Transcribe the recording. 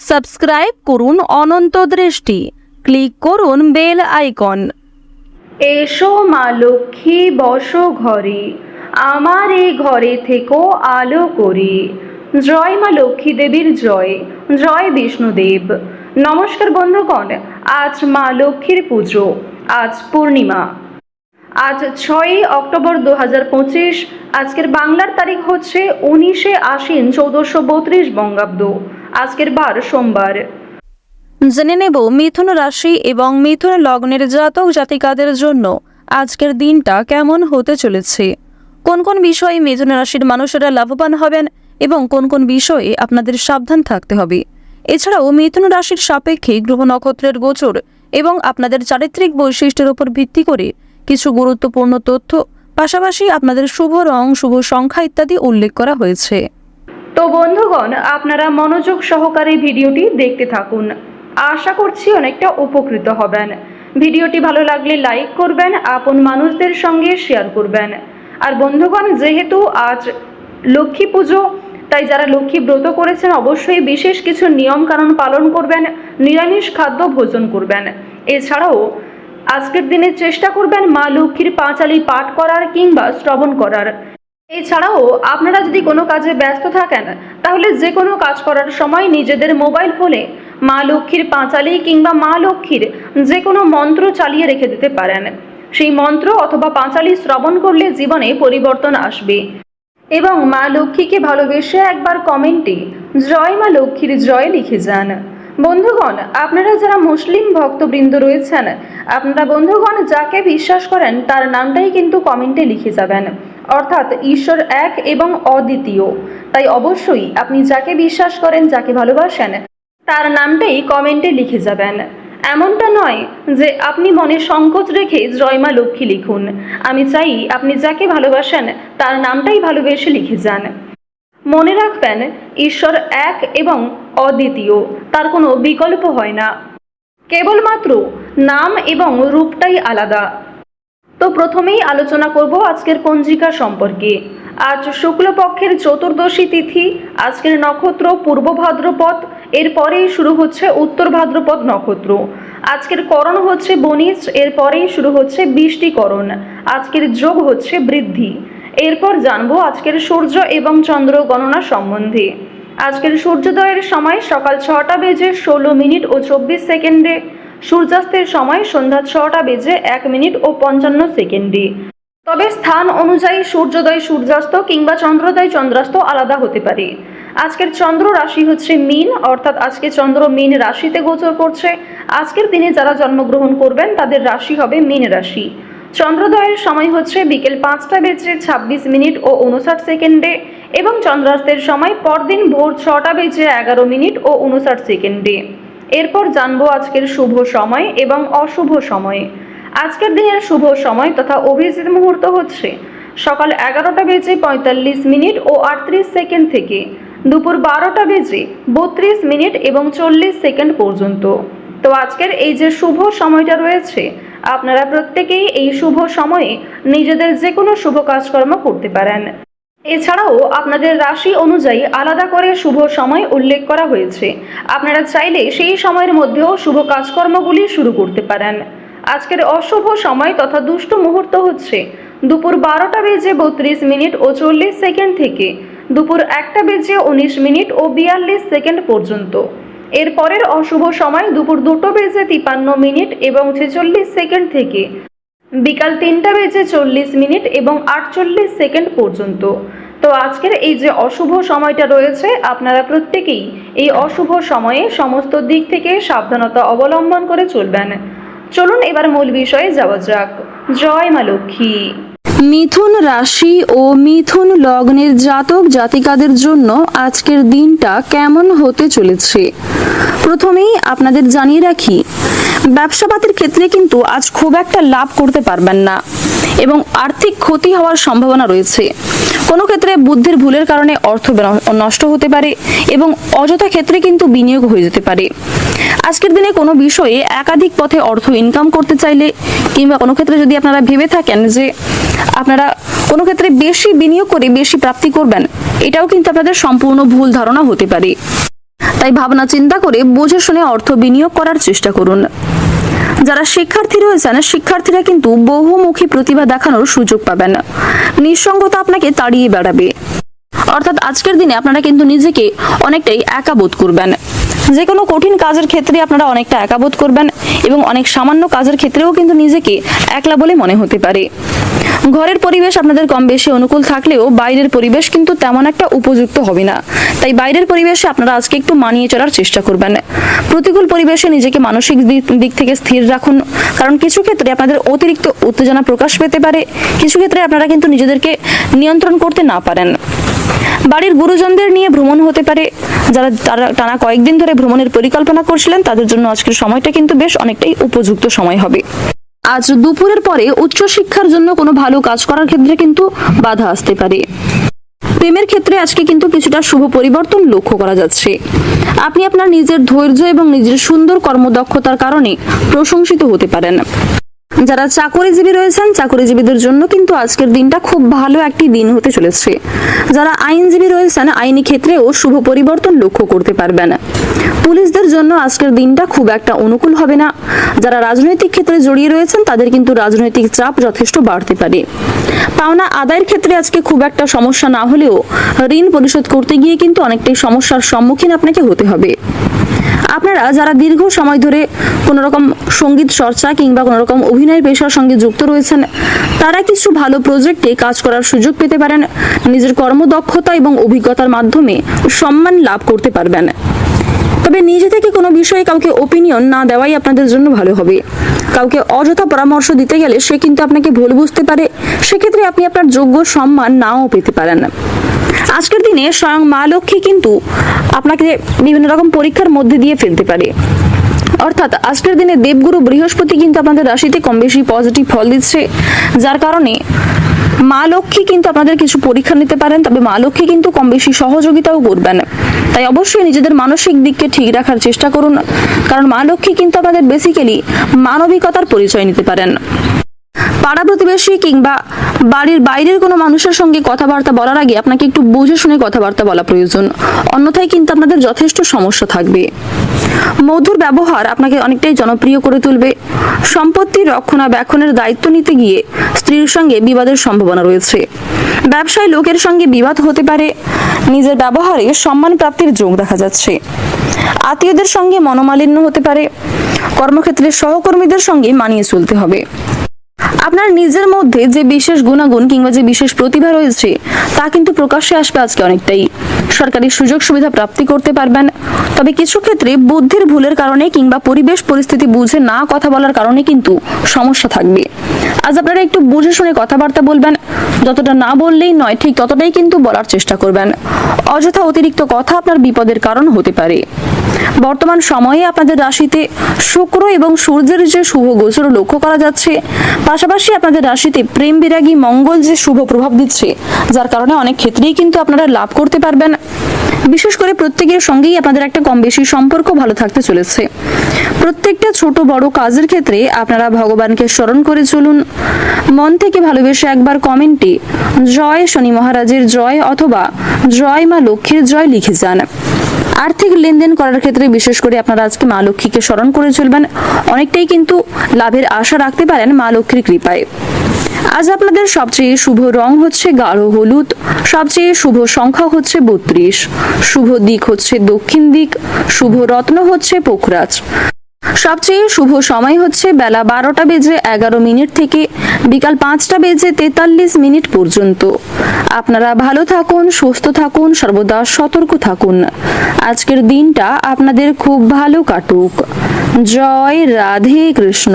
Subscribe করুন অনন্ত দৃষ্টি, click করুন বেল আইকন। এসো মা লক্ষ্মী বসো ঘরে, আমার এই ঘরে থেকো আলো করে। জয় মা লক্ষ্মী দেবীর জয়, জয় বিষ্ণুদেব। নমস্কার বন্ধুগণ, আজ মা লক্ষ্মীর পুজো, আজ পূর্ণিমা। আজ 6ই অক্টোবর 2025। আজকের বাংলার তারিখ হচ্ছে 19শে আশ্বিন 1432 বঙ্গাব্দ। আজকের বার সোমবার। জেনে নেব মিথুন রাশি এবং মিথুন লগ্নের জাতক জাতিকাদের জন্য আজকের দিনটা কেমন হতে চলেছে, কোন কোন বিষয়ে মিথুন রাশির মানুষেরা লাভবান হবেন এবং কোন কোন বিষয়ে আপনাদের সাবধান থাকতে হবে। এছাড়াও মিথুন রাশির সাপেক্ষে গ্রহ নক্ষত্রের গোচর এবং আপনাদের চারিত্রিক বৈশিষ্ট্যের উপর ভিত্তি করে কিছু গুরুত্বপূর্ণ তথ্য, পাশাপাশি আপনাদের শুভ রং, শুভ সংখ্যা ইত্যাদি উল্লেখ করা হয়েছে। তো বন্ধুগণ, আপনারা মনোযোগ সহকারে ভিডিওটি দেখতে থাকুন। আশা করছি অনেকটা উপকৃত হবেন। ভিডিওটি ভালো লাগলে লাইক করবেন, আপন মানুষদের সঙ্গে শেয়ার করবেন। আর বন্ধুগণ, যেহেতু আজ লক্ষ্মী পুজো, তাই যারা লক্ষ্মী ব্রত করেছেন অবশ্যই বিশেষ কিছু নিয়ম কানুন পালন করবেন, নিরামিষ খাদ্য ভোজন করবেন। এছাড়াও আজকের দিনে চেষ্টা করবেন মা লক্ষ্মীর পাঁচালি পাঠ করার কিংবা শ্রবণ করার। এছাড়াও আপনারা যদি কোনো কাজে ব্যস্ত থাকেন, তাহলে যে কোনো কাজ করার সময় নিজেদের মোবাইল ফোনে মা লক্ষ্মীর পাঁচালি কিংবা মা লক্ষ্মীর যে কোনো মন্ত্র চালিয়ে রেখে দিতে পারেন। সেই মন্ত্র অথবা পাঁচালি শ্রবণ করলে জীবনে পরিবর্তন আসবে। এবং মা লক্ষ্মীকে ভালোবেসে একবার কমেন্টে জয় মা লক্ষ্মীর জয় লিখে যান। বন্ধুগণ, আপনারা যারা মুসলিম ভক্তবৃন্দ রয়েছেন, আপনারা বন্ধুগণ যাকে বিশ্বাস করেন তার নামটাই কিন্তু কমেন্টে লিখে যাবেন। অর্থাৎ ঈশ্বর এক এবং অদ্বিতীয়। তাই অবশ্যই আপনি যাকে বিশ্বাস করেন, যাকে ভালোবাসেন, তার নামটাই কমেন্টে লিখে যাবেন। এমনটা নয় যে আপনি মনে সংকোচ রেখে জয় মা লক্ষ্মী লিখুন। আমি চাই আপনি যাকে ভালোবাসেন তার নামটাই ভালোবেসে লিখে যান। মনে রাখবেন, ঈশ্বর এক এবং অদ্বিতীয়, তার কোনো বিকল্প হয় না। কেবলমাত্র নাম এবং রূপটাই আলাদা। তো প্রথমেই আলোচনা করব আজকের পঞ্জিকা সম্পর্কে। আজ শুক্লপক্ষের চতুর্দশী তিথি। আজকের নক্ষত্র পূর্ব ভাদ্রপদ, এরপরেই শুরু হচ্ছে উত্তর ভাদ্রপদ নক্ষত্র। আজকের করণ হচ্ছে বনিজ, এরপরেই শুরু হচ্ছে বৃষ্টিকরণ। আজকের যোগ হচ্ছে বৃদ্ধি। এরপর জানবো আজকের সূর্য এবং চন্দ্র গণনা সম্বন্ধে। আজকের সূর্যোদয়ের সময় সকাল 6টা বেজে 16 মিনিট ও 24 সেকেন্ডে, সূর্যাস্তের সময় সন্ধ্যা 6টা বেজে 1 মিনিট ও 55 সেকেন্ডে। তবে স্থান অনুযায়ী সূর্যোদয় সূর্যাস্ত কিংবা চন্দ্রোদয় চন্দ্রাস্ত আলাদা হতে পারে। আজকের চন্দ্র রাশি হচ্ছে মীন, অর্থাৎ আজকে চন্দ্র মীন রাশিতে গোচর করছে। আজকের দিনে যারা জন্মগ্রহণ করবেন তাদের রাশি হবে মীন রাশি। চন্দ্রোদয়ের সময় হচ্ছে বিকেল 5টা বেজে 26 মিনিট ও 59 সেকেন্ডে এবং চন্দ্রাস্তের সময় পরদিন ভোর 6টা বেজে 11 মিনিট ও 59 সেকেন্ডে। এরপর জানবো আজকের শুভ সময় এবং অশুভ সময়। আজকের দিনের শুভ সময় তথা অভিজিৎ মুহূর্ত হচ্ছে সকাল 11টা বেজে 45 মিনিট ও 38 সেকেন্ড থেকে দুপুর 12টা বেজে 32 মিনিট এবং 40 সেকেন্ড পর্যন্ত। তো আজকের এই যে শুভ সময়টা রয়েছে, আপনারা প্রত্যেকেই এই শুভ সময়ে নিজেদের যে কোনো শুভ কাজকর্ম করতে পারেন। এছাড়াও আপনাদের রাশি অনুযায়ী আলাদা করে শুভ সময় উল্লেখ করা হয়েছে। আপনারা চাইলে সেই সময়ের মধ্যেও শুভ কাজকর্মগুলি শুরু করতে পারেন। আজকের অশুভ সময় তথা দুষ্ট মুহূর্ত হচ্ছে দুপুর 12টা বেজে 32 মিনিট ও 40 সেকেন্ড থেকে দুপুর 1টা বেজে 19 মিনিট ও 42 সেকেন্ড পর্যন্ত। এরপরের অশুভ সময় দুপুর 2টো বেজে 53 মিনিট এবং 46 সেকেন্ড থেকে বিকাল 3টা বেজে 40 মিনিট এবং 48 সেকেন্ড পর্যন্ত। তো আজকের এই যে অশুভ সময়টা রয়েছে, আপনারা প্রত্যেকেই এই অশুভ সময়ে সমস্ত দিক থেকে সাবধানতা অবলম্বন করে চলবেন। চলুন এবার মূল বিষয়ে যাওয়া যাক। জয় মা লক্ষ্মী। মিথুন রাশি ও মিথুন লগ্নের জাতক জাতিকাদের জন্য আজকের দিনটা কেমন হতে চলেছে, প্রথমেই আপনাদের জানিয়ে রাখি, ব্যবসাপাতির ক্ষেত্রে কিন্তু আজ খুব একটা লাভ করতে পারবেন না এবং আর্থিক ক্ষতি হওয়ার সম্ভাবনা রয়েছে। কোনো ক্ষেত্রে বুদ্ধির ভুলের কারণে অর্থ নষ্ট হতে পারে এবং অযথা ক্ষেত্রে কিন্তু বিনিয়োগ হয়ে যেতে পারে। আজকের দিনে কোনো বিষয়ে একাধিক পথে অর্থ ইনকাম করতে চাইলে কিংবা কোনো ক্ষেত্রে যদি আপনারা ভেবে থাকেন যে আপনারা কোনো ক্ষেত্রে বেশি বিনিয়োগ করে বেশি প্রাপ্তি করবেন, এটাও কিন্তু আপনাদের সম্পূর্ণ ভুল ধারণা হতে পারে। তাই ভাবনা চিন্তা করে বুঝে শুনে অর্থ বিনিয়োগ করার চেষ্টা করুন। যারা শিক্ষার্থী রয়েছেন, শিক্ষার্থীরা কিন্তু বহুমুখী প্রতিভা দেখানোর সুযোগ পাবেন। নিঃসঙ্গতা আপনাকে তাড়িয়ে বেড়াবে। অর্থাৎ আজকের দিনে আপনারা কিন্তু নিজেকে অনেকটাই একা বোধ করবেন। যে কোনো কঠিন কাজের ক্ষেত্রে আপনারা অনেকটা একা বোধ করবেন এবং অনেক সামান্য কাজের ক্ষেত্রেও কিন্তু নিজেকে একলা বলে মনে হতে পারে। ঘরের পরিবেশ আপনাদের কম বেশি অনুকূল থাকলেও বাইরের পরিবেশ কিন্তু তেমন একটা উপযুক্ত হবে না। তাই বাইরের পরিবেশে আপনারা আজকে একটু মানিয়ে চলার চেষ্টা করবেন। প্রতিকূল পরিবেশে নিজেকে মানসিক দিক থেকে স্থির রাখুন, কারণ কিছু ক্ষেত্রে আপনাদের অতিরিক্ত উত্তেজনা প্রকাশ পেতে পারে। কিছু ক্ষেত্রে আপনারা কিন্তু নিজেদেরকে নিয়ন্ত্রণ করতে না পারেন। বাড়ির গুরুজনদের নিয়ে ভ্রমণ হতে পারে। যারা টানা কয়েকদিন ধরে ভ্রমণের পরিকল্পনা করছিলেন তাদের জন্য আজকের সময়টা কিন্তু বেশ অনেকটাই উপযুক্ত সময় হবে। আজ দুপুরের পরে উচ্চশিক্ষার জন্য কোনো ভালো কাজ করার ক্ষেত্রে কিন্তু বাধা আসতে পারে। প্রেমের ক্ষেত্রে আজকে কিন্তু কিছুটা শুভ পরিবর্তন লক্ষ্য করা যাচ্ছে। আপনি আপনার নিজের ধৈর্য এবং নিজের সুন্দর কর্মদক্ষতার কারণে প্রশংসিত হতে পারেন। যারা চাকরিজীবী রয়েছেন, চাকরিজীবীদের জন্য কিন্তু আজকের দিনটা খুব ভালো একটি দিন হতে চলেছে। যারা আইনজীবী রয়েছেন, আইনি ক্ষেত্রেও শুভ পরিবর্তন লক্ষ্য করতে পারবেন। পুলিশদের জন্য আজকের দিনটা খুব একটা অনুকূল হবে না। যারা রাজনৈতিক ক্ষেত্রে জড়িয়ে রয়েছেন তাদের কিন্তু রাজনৈতিক চাপ যথেষ্ট বাড়তে পারে। পাওনা আদায়ের ক্ষেত্রে আজকে খুব একটা সমস্যা না হলেও ঋণ পরিশোধ করতে গিয়ে কিন্তু অনেকটাই সমস্যার সম্মুখীন আপনাকে হতে হবে। আপনারা যারা দীর্ঘ সময় ধরে কোনো রকম সঙ্গীত চর্চা কিংবা কোনো রকম অভিনয় পেশার সঙ্গে যুক্ত রয়েছেন, তারা কিছু ভালো প্রজেক্টে কাজ করার সুযোগ পেতে পারেন। নিজের কর্মদক্ষতা এবং অভিজ্ঞতার মাধ্যমে সম্মান লাভ করতে পারবেন। তবে নিজে থেকে কোনো বিষয়ে কাউকে ওপিনিয়ন না দেওয়াই আপনাদের জন্য ভালো হবে। কাউকে অযথা পরামর্শ দিতে গেলে সে কিন্তু আপনাকে ভুল বুঝতে পারে। সেক্ষেত্রে আপনি আপনার যোগ্য সম্মান নাও পেতে পারেন। আজকের দিনে স্বয়ং মা লক্ষ্মী কিন্তু আপনাকে বিভিন্ন রকম পরীক্ষার মধ্যে দিয়ে ফেলতে পারে। অর্থাৎ আজকের দিনে দেবগুরু বৃহস্পতি কিন্তু আপনাদের রাশিতে কম বেশি পজিটিভ ফল দিচ্ছে, যার কারণে মা লক্ষ্মী কিন্তু আপনাদের কিছু পরীক্ষা নিতে পারেন। তবে মা লক্ষ্মী কিন্তু কম বেশি সহযোগিতাও করবেন। তাই অবশ্যই নিজেদের মানসিক দিককে ঠিক রাখার চেষ্টা করুন, কারণ মা লক্ষ্মী কিন্তু আপনাদের বেসিক্যালি মানবিকতার পরিচয় নিতে পারেন। পাড়া প্রতিবেশী কিংবা বাড়ির বাইরের কোনো মানুষের সঙ্গে কথাবার্তা বলার আগে আপনাকে একটু বুঝে শুনে কথাবার্তা বলা প্রয়োজন, অন্যথায় কিন্তু আপনাদের যথেষ্ট সমস্যা থাকবে। মধুর ব্যবহার আপনাকে অনেকটাই জনপ্রিয় করে তুলবে। সম্পত্তির রক্ষণাবেক্ষণের দায়িত্ব নিতে গিয়ে স্ত্রীর সঙ্গে বিবাদের সম্ভাবনা রয়েছে। ব্যবসায় লোকের সঙ্গে বিবাদ হতে পারে। নিজের ব্যবহারে সম্মান প্রাপ্তির যোগ দেখা যাচ্ছে। আত্মীয়দের সঙ্গে মনোমালিন্য হতে পারে। কর্মক্ষেত্রে সহকর্মীদের সঙ্গে মানিয়ে চলতে হবে। আপনার নিজের মধ্যে যে বিশেষ গুণাগুণ কিংবা যে বিশেষ প্রতিভা রয়েছে তা কিন্তু প্রকাশ্যে আসবে আজকে অনেকটাই। সরকারি সুযোগ সুবিধা প্রাপ্তি করতে পারবেন। তবে কিছু ক্ষেত্রে বুদ্ধির ভুলের কারণে কিংবা পরিবেশ পরিস্থিতি বুঝে না কথা বলার কারণে কিন্তু সমস্যা থাকবে। আজ আপনারা একটু বুঝে শুনে কথাবার্তা বলবেন। যতটা না বললেই নয়, ঠিক ততটাই কিন্তু বলার চেষ্টা করবেন। অযথা অতিরিক্ত কথা আপনার বিপদের কারণ হতে পারে। বর্তমান সময়ে আপনাদের রাশিতে শুক্র এবং সূর্যের যে শুভ গোচর লক্ষ্য করা যাচ্ছে, পাশাপাশি আপনাদের রাশিতে প্রেম বিরাগী মঙ্গল যে শুভ প্রভাব দিচ্ছে, যার কারণে অনেক ক্ষেত্রেই কিন্তু আপনারা লাভ করতে পারবেন। বিশেষ করে প্রত্যেকের সঙ্গেই আপনাদের একটা কম বেশি সম্পর্ক ভালো থাকতে চলেছে। প্রত্যেকটা ছোট বড় কাজের ক্ষেত্রে আপনারা ভগবানকে স্মরণ করে চলুন। মন থেকে ভালোবেসে একবার কমেন্টে জয় শনি মহারাজের জয় অথবা জয় মা লক্ষ্মীর জয় লিখে যান। আর্থিক লেনদেন করার ক্ষেত্রে বিশেষ করে আপনারা আজকে মা লক্ষ্মীকে স্মরণ করে চলবেন। অনেকটাই কিন্তু লাভের আশা রাখতে পারেন মা লক্ষ্মীর কৃপায়। আজ আপনাদের সবচেয়ে শুভ রং হচ্ছে গাঢ় হলুদ। সবচেয়ে শুভ সংখ্যা হচ্ছে 32। শুভ দিক হচ্ছে দক্ষিণ দিক। শুভ রত্ন হচ্ছে পোখরাজ। সবচেয়ে শুভ সময় হচ্ছে বেলা 12:11 থেকে বিকাল 5:43 পর্যন্ত। আপনারা ভালো থাকুন, সুস্থ থাকুন, সর্বদা সতর্ক থাকুন। আজকের দিনটা আপনাদের খুব ভালো কাটুক। জয় রাধে কৃষ্ণ।